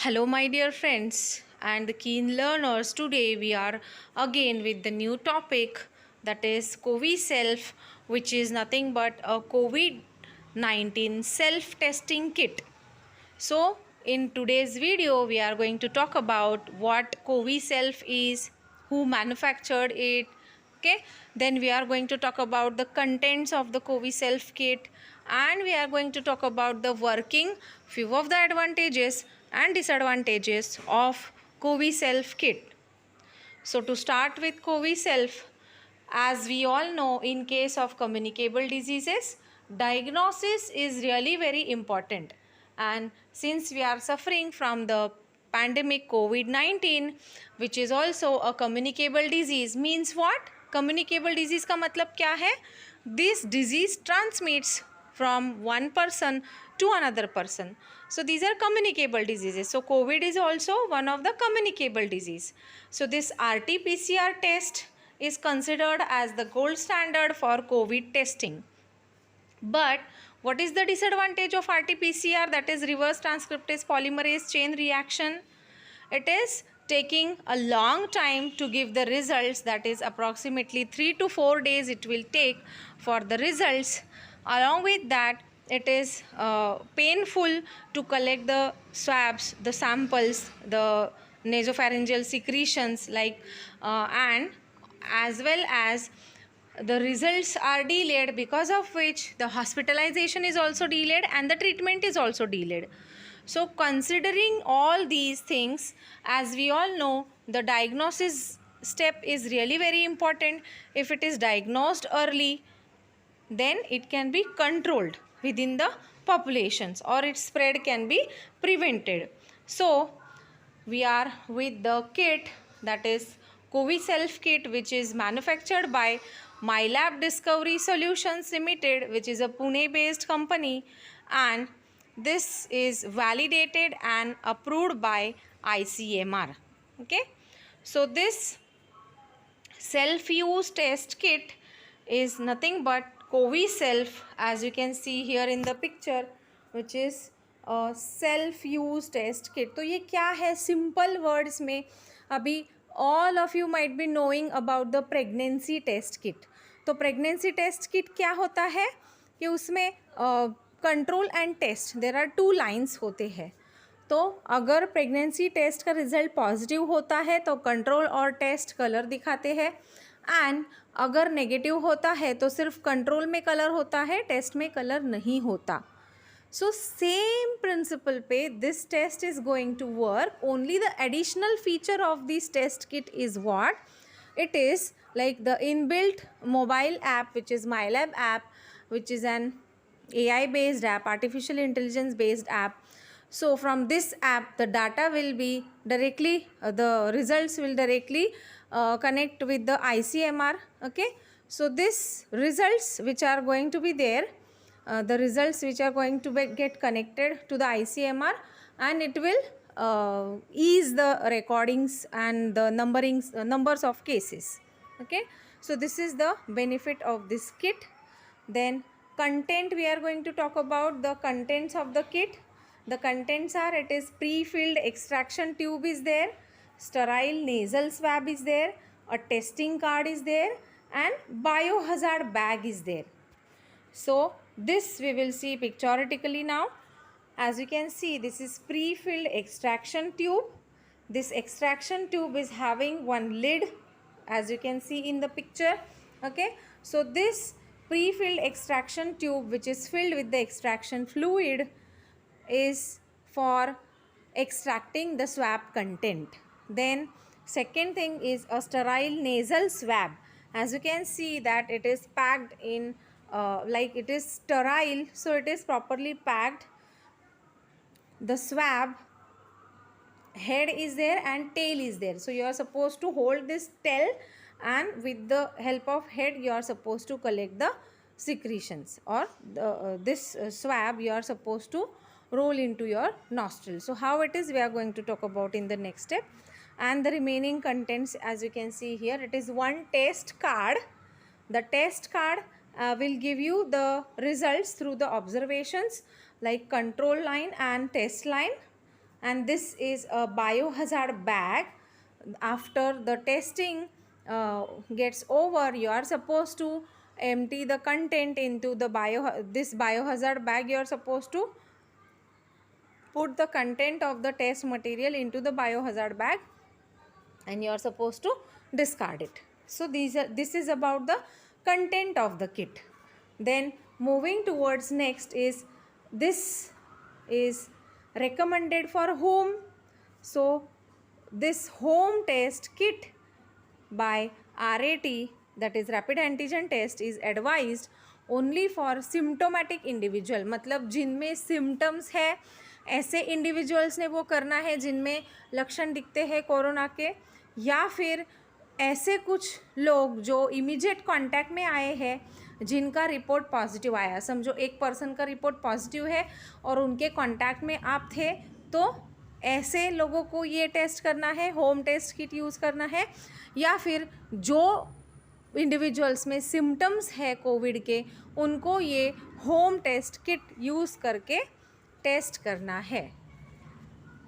Hello, my dear friends and the keen learners. Today we are again with the new topic, that is COVID self, which is nothing but a COVID 19 self testing kit. So, in today's video, we are going to talk about what COVID self is, who manufactured it. Okay, then we are going to talk about the contents of the COVID self kit, and we are going to talk about the working, few of the advantages and disadvantages of COVID self kit. So, to start with COVID self, as we all know, in case of communicable diseases, diagnosis is really very important. And since we are suffering from the pandemic COVID-19, which is also a communicable disease, means what? Communicable disease का मतलब क्या है? This disease transmits from one person to another person. So these are communicable diseases. So COVID is also one of the communicable disease. So this RT-PCR test is considered as the gold standard for COVID testing. But what is the disadvantage of RT-PCR, that is reverse transcriptase polymerase chain reaction? It is taking a long time to give the results, that is approximately 3 to 4 days it will take for the results. Along with that, it is painful to collect the swabs, the samples, the nasopharyngeal secretions and as well as the results are delayed, because of which the hospitalization is also delayed and the treatment is also delayed. So considering all these things, as we all know, the diagnosis step is really very important. If it is diagnosed early, then it can be controlled within the populations, or its spread can be prevented. So we are with the kit, that is COVID self kit, which is manufactured by MyLab Discovery Solutions Limited, which is a Pune based company, and this is validated and approved by ICMR. Okay, so this self use test kit is nothing but COVID self, as you can see here in the picture, which is a self use test kit. तो ये क्या है simple words में? अभी all of you might be knowing about the pregnancy test kit. तो pregnancy test kit क्या होता है कि उसमें control and test, there are 2 lines होते हैं. तो अगर प्रेगनेंसी टेस्ट का रिजल्ट पॉजिटिव होता है तो कंट्रोल और टेस्ट कलर दिखाते हैं, एंड अगर नेगेटिव होता है तो सिर्फ कंट्रोल में कलर होता है, टेस्ट में कलर नहीं होता. सो सेम प्रिंसिपल पे this test is going to work. Only the additional feature of this test kit is what? It is like the inbuilt mobile app, which is MyLab app, which is an AI based app, artificial intelligence based app. So from this app, the data will be directly, the results will directly connect with the ICMR. Okay, so this results which are going to be there, the results which are going to get connected to the ICMR, and it will ease the recordings and the numbers of cases. Okay, so this is the benefit of this kit. Then content, we are going to talk about the contents of the kit. The contents are, it is pre-filled extraction tube is there, sterile nasal swab is there, a testing card is there, and biohazard bag is there. So this we will see pictorially now. As you can see, this is pre-filled extraction tube. This extraction tube is having one lid, as you can see in the picture. Okay, so this pre-filled extraction tube, which is filled with the extraction fluid, is for extracting the swab content. Then second thing is a sterile nasal swab. As you can see that it is packed in like it is sterile, so it is properly packed. The swab head is there and tail is there, so you are supposed to hold this tail, and with the help of head you are supposed to collect the secretions, or this swab you are supposed to roll into your nostril. So how it is, we are going to talk about in the next step. And the remaining contents, as you can see here, it is one test card. The test card will give you the results through the observations like control line and test line, and this is a biohazard bag. After the testing gets over, you are supposed to empty the content into the this biohazard bag. You are supposed to put the content of the test material into the biohazard bag and you are supposed to discard it. So this is about the content of the kit. Then moving towards next is, this is recommended for whom? So this home test kit by RAT, that is rapid antigen test, is advised only for symptomatic individual. मतलब जिनमें symptoms है ऐसे individuals ने वो करना है जिनमें लक्षण दिखते हैं कोरोना के, या फिर ऐसे कुछ लोग जो इमीडिएट कांटेक्ट में आए हैं जिनका रिपोर्ट पॉजिटिव आया. समझो एक पर्सन का रिपोर्ट पॉजिटिव है और उनके कांटेक्ट में आप थे, तो ऐसे लोगों को ये टेस्ट करना है, होम टेस्ट किट यूज़ करना है. या फिर जो इंडिविजुअल्स में सिम्टम्स है कोविड के, उनको ये होम टेस्ट किट यूज़ करके टेस्ट करना है.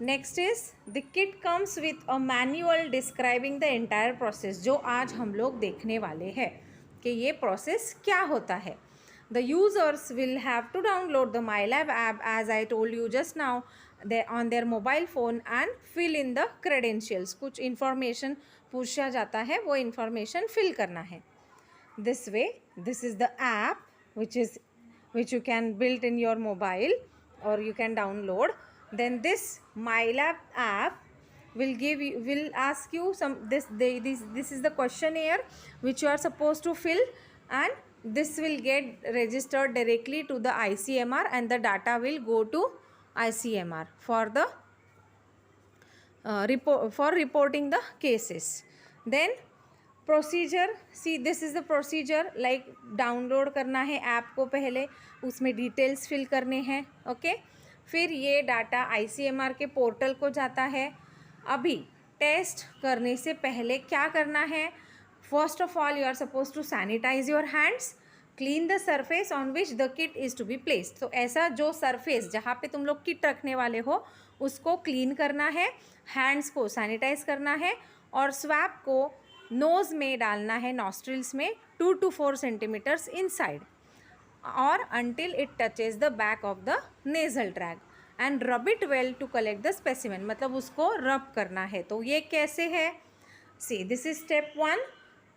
Next is the kit comes with a manual describing the entire process, जो आज हम लोग देखने वाले हैं कि ये प्रोसेस क्या होता है. The users will have to download the MyLab app as I told you just now on their mobile phone and fill in the credentials. कुछ इन्फॉर्मेशन पूछा जाता है, वो इन्फॉर्मेशन फिल करना है. This way, this is the app which you can build in your mobile or you can download. Then this MyLab app will ask you some this is the questionnaire which you are supposed to fill, and this will get registered directly to the ICMR and the data will go to ICMR for the reporting the cases. Then procedure, see this is the procedure. Like download करना है app को, पहले उसमें details fill करने हैं. Okay, फिर ये data ICMR के पोर्टल को जाता है. अभी टेस्ट करने से पहले क्या करना है? First of all you are suppose to sanitise your hands, clean the surface on which the kit is to be placed. तो ऐसा जो सरफेस जहाँ पे तुम लोग किट रखने वाले हो उसको क्लीन करना है, हैंड्स को सैनिटाइज करना है, और स्वैब को नोज़ में डालना है, नॉस्ट्रिल्स में 2 to 4 सेंटीमीटर्स इनसाइड, और until it touches the back of the nasal tract and rub it well to collect the specimen. मतलब उसको रब करना है. तो ये कैसे है? See, this is step 1.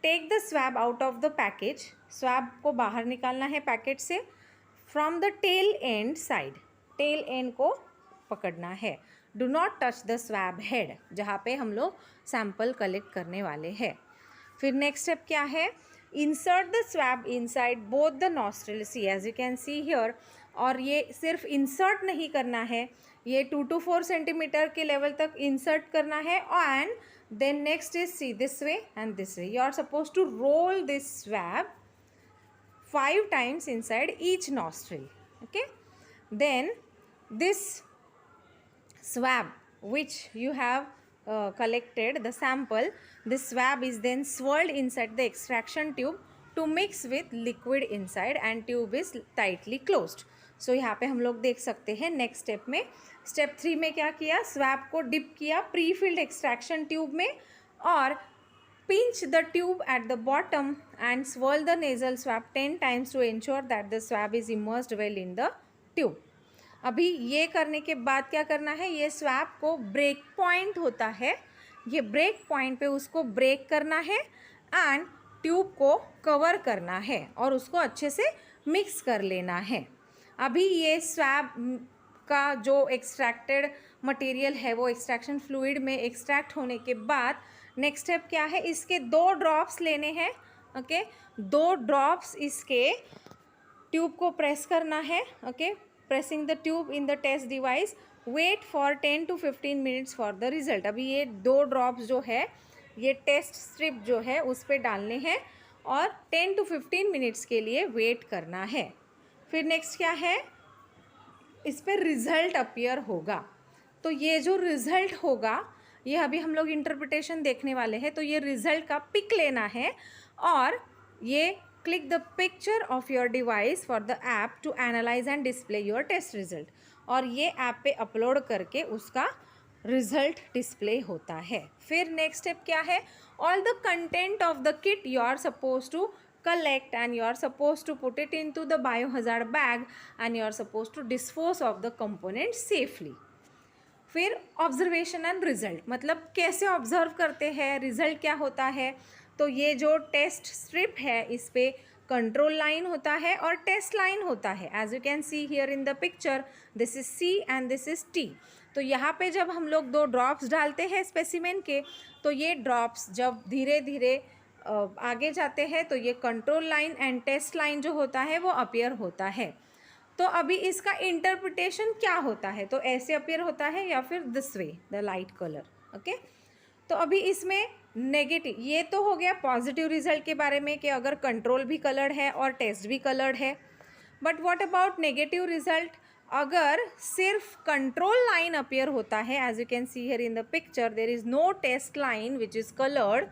Take the swab out of the package. Swab को बाहर निकालना है पैकेट से. From the tail end side, tail end को पकड़ना है. Do not touch the swab head, जहाँ पे हम लोग सैम्पल कलेक्ट करने वाले हैं. फिर नेक्स्ट स्टेप क्या है? Insert the swab inside both the nostril. See as you can see here. और ये सिर्फ इंसर्ट नहीं करना है, ये 2 to 4 सेंटीमीटर के लेवल तक इंसर्ट करना है. And then next is, see this way and this way, you are suppose to roll this swab 5 times inside each nostril. Okay, then this swab which you have collected the sample, this swab is then swirled inside the extraction tube to mix with liquid inside and tube is tightly closed. So यहाँ पे हम लोग देख सकते हैं next step में. Step 3 में क्या किया? स्वैब को डिप किया प्री फिल्ड एक्सट्रैक्शन ट्यूब में और pinch the tube at the bottom and swirl the nasal swab 10 times to ensure that the swab is immersed well in the tube. अभी ये करने के बाद क्या करना है? ये स्वैब को ब्रेक पॉइंट होता है, ये ब्रेक पॉइंट पे उसको ब्रेक करना है एंड ट्यूब को कवर करना है और उसको अच्छे से मिक्स कर लेना है. अभी ये स्वैब का जो एक्सट्रैक्टेड मटेरियल है वो एक्सट्रैक्शन फ्लूइड में एक्सट्रैक्ट होने के बाद नेक्स्ट स्टेप क्या है? इसके 2 ड्रॉप्स लेने हैं. ओके, 2 ड्रॉप्स इसके ट्यूब को प्रेस करना है. Okay, pressing the tube in the test device. Wait for 10 to 15 minutes for the result. अभी ये 2 ड्रॉप्स जो है ये टेस्ट स्ट्रिप जो है उस पर डालने हैं और 10 to 15 मिनट्स के लिए वेट करना है. फिर नेक्स्ट क्या है? इस पर रिज़ल्ट अपीयर होगा. तो ये जो रिज़ल्ट होगा ये अभी हम लोग इंटरप्रिटेशन देखने वाले हैं. तो ये रिज़ल्ट का पिक लेना है और ये click the picture of your device for the app to analyse and display your test result. और ये ऐप पे अपलोड करके उसका रिजल्ट डिस्प्ले होता है। फिर नेक्स्ट स्टेप क्या है, all the content of the kit you are suppose to collect and you are supposed to put it into the biohazard bag and you are supposed to dispose of the components safely. फिर observation and result, मतलब कैसे observe करते हैं, result क्या होता है। तो ये जो टेस्ट स्ट्रिप है इस पे कंट्रोल लाइन होता है और टेस्ट लाइन होता है। As you can see here in the picture, this is C and this is T। तो यहाँ पे जब हम लोग 2 ड्रॉप्स डालते हैं स्पेसिमेन के, तो ये ड्रॉप्स जब धीरे धीरे आगे जाते हैं तो ये control line and test line जो होता है वो अपीयर होता है। तो अभी इसका इंटरप्रिटेशन क्या होता है, तो ऐसे अपीयर होता है या फिर this way, the light colour. Okay, तो अभी इसमें नेगेटिव, ये तो हो गया पॉजिटिव रिजल्ट के बारे में कि अगर कंट्रोल भी कलर्ड है और टेस्ट भी कलर्ड है। But what about negative result, अगर सिर्फ कंट्रोल लाइन अपीयर होता है, as you can see here in the picture there is no test line which is coloured,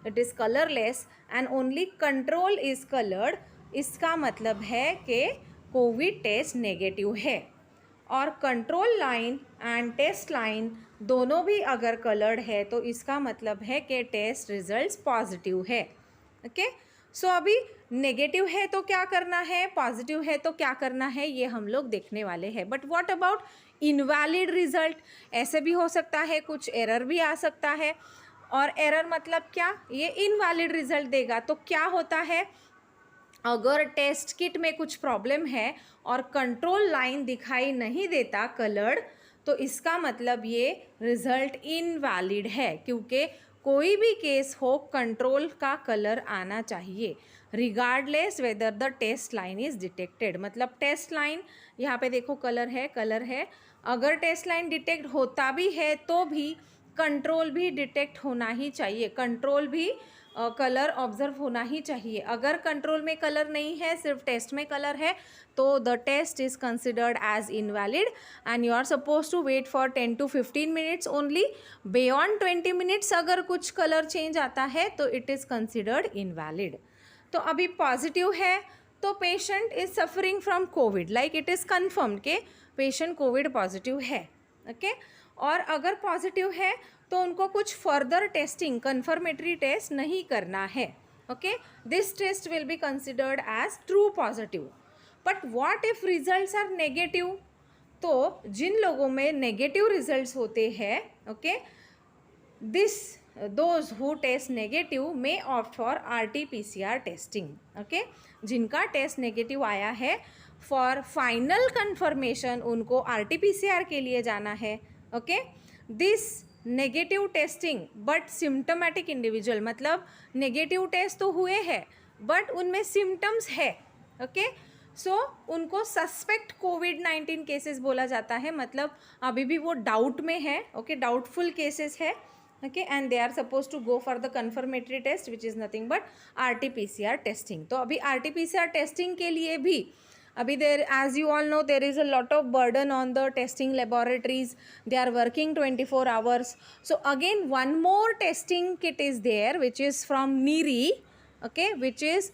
it is colourless and only control is coloured, इसका मतलब है कि covid test negative है। और control line and test line दोनों भी अगर coloured है तो इसका मतलब है कि टेस्ट रिजल्ट्स पॉजिटिव है। ओके, सो अभी नेगेटिव है तो क्या करना है, पॉजिटिव है तो क्या करना है, ये हम लोग देखने वाले हैं। But what about invalid result, ऐसे भी हो सकता है, कुछ एरर भी आ सकता है। और एरर मतलब क्या, ये इनवैलिड रिजल्ट देगा। तो क्या होता है, अगर टेस्ट किट में कुछ प्रॉब्लम है और कंट्रोल लाइन दिखाई नहीं देता कलर्ड, तो इसका मतलब ये रिजल्ट इनवैलिड है, क्योंकि कोई भी केस हो कंट्रोल का कलर आना चाहिए regardless whether the test line is detected. मतलब टेस्ट लाइन यहाँ पे देखो कलर है, कलर है, अगर टेस्ट लाइन डिटेक्ट होता भी है तो भी कंट्रोल भी डिटेक्ट होना ही चाहिए, कंट्रोल भी कलर ऑब्जर्व होना ही चाहिए। अगर कंट्रोल में कलर नहीं है, सिर्फ टेस्ट में कलर है, तो the test is considered as invalid and you are suppose to wait for 10 to 15 minutes only. Beyond 20 minutes अगर कुछ कलर चेंज आता है तो इट इज़ कंसिडर्ड इनवैलिड। तो अभी पॉजिटिव है तो patient is suffering from Covid, like it is confirm के पेशेंट कोविड पॉजिटिव है। ओके, और अगर पॉजिटिव है तो उनको कुछ फर्दर टेस्टिंग, कन्फर्मेटरी टेस्ट नहीं करना है। Okay, this test will be considered as true positive. But what if results are negative, तो जिन लोगों में नेगेटिव रिजल्ट्स होते हैं, okay, those who test negative may opt for RT-PCR testing. Okay, जिनका टेस्ट नेगेटिव आया है, फॉर फाइनल कन्फर्मेशन उनको RT-PCR के लिए जाना है। Okay, this negative testing but symptomatic individual, मतलब नेगेटिव टेस्ट तो हुए हैं बट उनमें सिम्टम्स है। ओके, सो उनको सस्पेक्ट कोविड-19 केसेस बोला जाता है, मतलब अभी भी वो डाउट में है। ओके, डाउटफुल केसेस है। Okay, and they are suppose to go for the confirmatory test which is nothing but RT-PCR testing. तो अभी RT-PCR टेस्टिंग के लिए भी अभी as you all know, there is a lot of burden on the testing laboratories. They are working 24 hours. So again, one more testing kit is there, which is from NIRI, okay, which is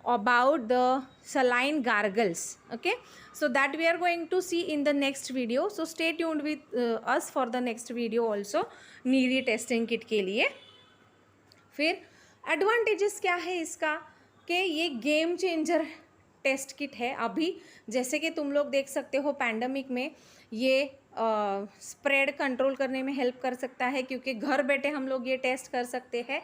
about the saline gargles. Okay, so that we are going to see in the next video. So stay tuned with us for the next video also, NIRI testing kit के लिए। फिर advantages क्या है इसका, कि ये game changer test kit है। अभी जैसे कि तुम लोग देख सकते हो, पैंडमिक में ये स्प्रेड कंट्रोल करने में हेल्प कर सकता है, क्योंकि घर बैठे हम लोग ये टेस्ट कर सकते हैं,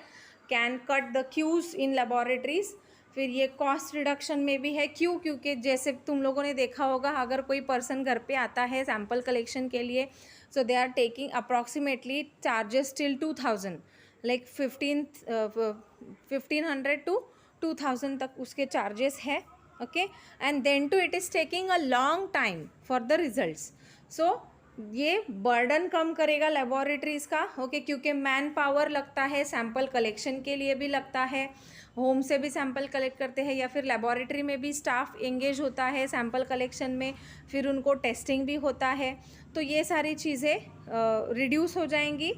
can cut the queues in laboratories. फिर ये कॉस्ट रिडक्शन में भी है, क्यों, क्योंकि जैसे तुम लोगों ने देखा होगा, अगर कोई पर्सन घर पे आता है सैम्पल कलेक्शन के लिए, so they are taking approximately charges till 2000, like 1500 to 2000 तक उसके चार्जेस है। Okay, and then to it is taking a long time for the results. So ये बर्डन कम करेगा लेबोरेटरीज़ का। ओके, क्योंकि मैन पावर लगता है, सैम्पल कलेक्शन के लिए भी लगता है, होम से भी सैम्पल कलेक्ट करते हैं या फिर लेबोरेटरी में भी स्टाफ एंगेज होता है सैम्पल कलेक्शन में, फिर उनको टेस्टिंग भी होता है। तो ये सारी चीज़ें रिड्यूस हो जाएंगी।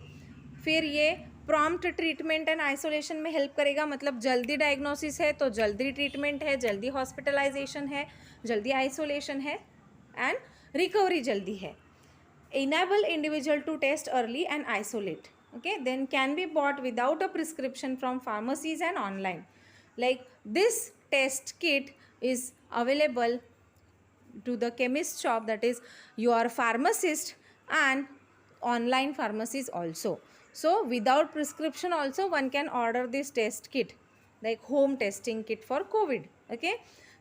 फिर ये प्रॉम्प्ट ट्रीटमेंट एंड आइसोलेशन में हेल्प करेगा, मतलब जल्दी डायग्नोसिस है तो जल्दी ट्रीटमेंट है, जल्दी हॉस्पिटलाइजेशन है, जल्दी आइसोलेशन है। एंड रिकवरी जल्दी है. Enable individual to test early and isolate. Okay, then can be bought without a prescription from pharmacies and online. Like this test kit is available to the chemist shop, that is your pharmacist, and online pharmacies also. So without prescription also one can order this test kit, like home testing kit for COVID. Okay,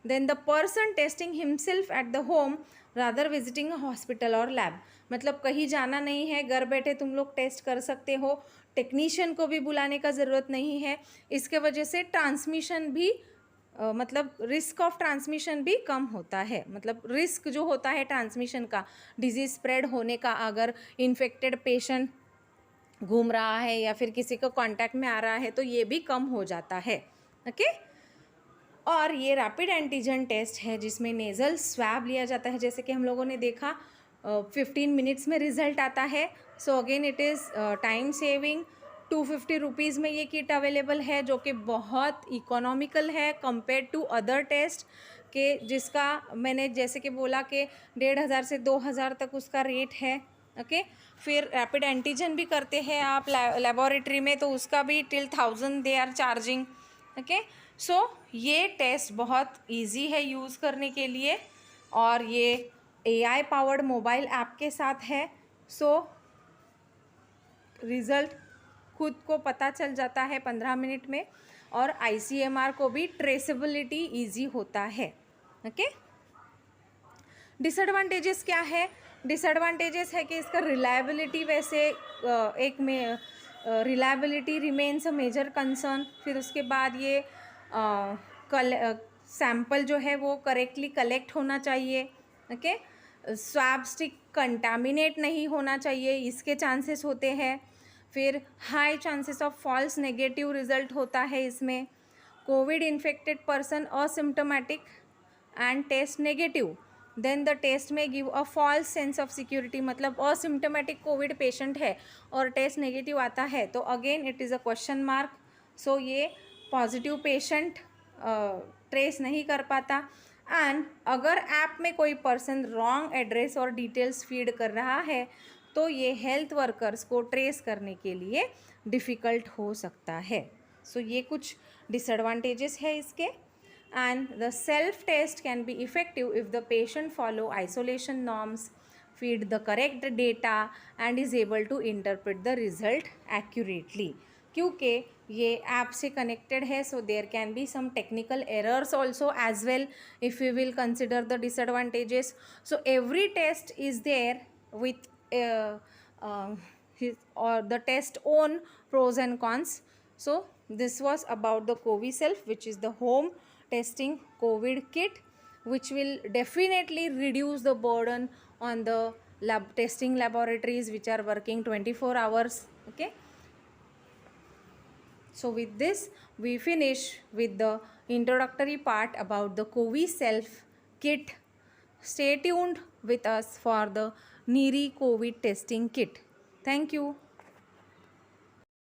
then the person testing himself at the home rather visiting a hospital or lab. मतलब कहीं जाना नहीं है, घर बैठे तुम लोग test कर सकते हो, टेक्नीशियन को भी बुलाने का ज़रूरत नहीं है. इसके वजह से ट्रांसमिशन भी मतलब रिस्क ऑफ ट्रांसमिशन भी कम होता है. मतलब रिस्क जो होता है ट्रांसमिशन का, डिजीज़ स्प्रेड होने का, अगर इन्फेक्टेड पेशेंट घूम रहा है या फिर किसी को कांटेक्ट में आ रहा है तो ये भी कम हो जाता है. ओके, और ये रैपिड एंटीजन टेस्ट है जिसमें नेज़ल स्वैब लिया जाता है. जैसे कि हम लोगों ने देखा 15 मिनट्स में रिजल्ट आता है. So again it is time saving. 250 rupees में ये किट अवेलेबल है, जो कि बहुत इकोनॉमिकल है कंपेयर टू अदर टेस्ट के, जिसका मैंने जैसे कि बोला कि 1,500 से 2,000 तक उसका रेट है. ओके, फिर रैपिड एंटीजन भी करते हैं आप लेबोरेटरी में, तो उसका भी till 1,000 they are charging. Okay, so ये टेस्ट बहुत ईजी है यूज़ करने के लिए, और ये AI पावर्ड मोबाइल ऐप के साथ है. सो रिज़ल्ट खुद को पता चल जाता है 15 मिनट में, और ICMR को भी ट्रेसेबिलिटी ईजी होता है. ओके, डिसएडवांटेजेस क्या है? डिसएडवांटेजेस है कि इसका रिलायबिलिटी, वैसे एक में reliability remains a major concern. फिर उसके बाद ये सैम्पल जो है वो करेक्टली कलेक्ट होना चाहिए. ओके, स्वैब स्टिक कंटामिनेट नहीं होना चाहिए, इसके चांसेस होते हैं. फिर high chances of false negative result होता है इसमें. Covid infected person asymptomatic and test negative, then the test में give a false sense of security. मतलब असिम्टोमेटिक कोविड पेशेंट है और टेस्ट नेगेटिव आता है तो again it is a question mark. So ये पॉजिटिव पेशेंट ट्रेस नहीं कर पाता. एंड अगर ऐप में कोई पर्सन रॉन्ग एड्रेस और डिटेल्स फीड कर रहा है तो ये हेल्थ वर्कर्स को ट्रेस करने के लिए डिफ़िकल्ट हो सकता है. सो ये कुछ डिसएडवांटेजेस है इसके. And the self test can be effective if the patient follow isolation norms, feed the correct data and is able to interpret the result accurately. क्योंकि ये ऐप से कनेक्टेड है, so there can be some technical errors also as well if you will consider the disadvantages. So every test is there with or the test own pros and cons. So this was about the Coviself, which is the home testing COVID kit, which will definitely reduce the burden on the testing laboratories which are working 24 hours. Okay, so with this we finish with the introductory part about the Coviself kit. Stay tuned with us for the NIRI COVID testing kit. Thank you.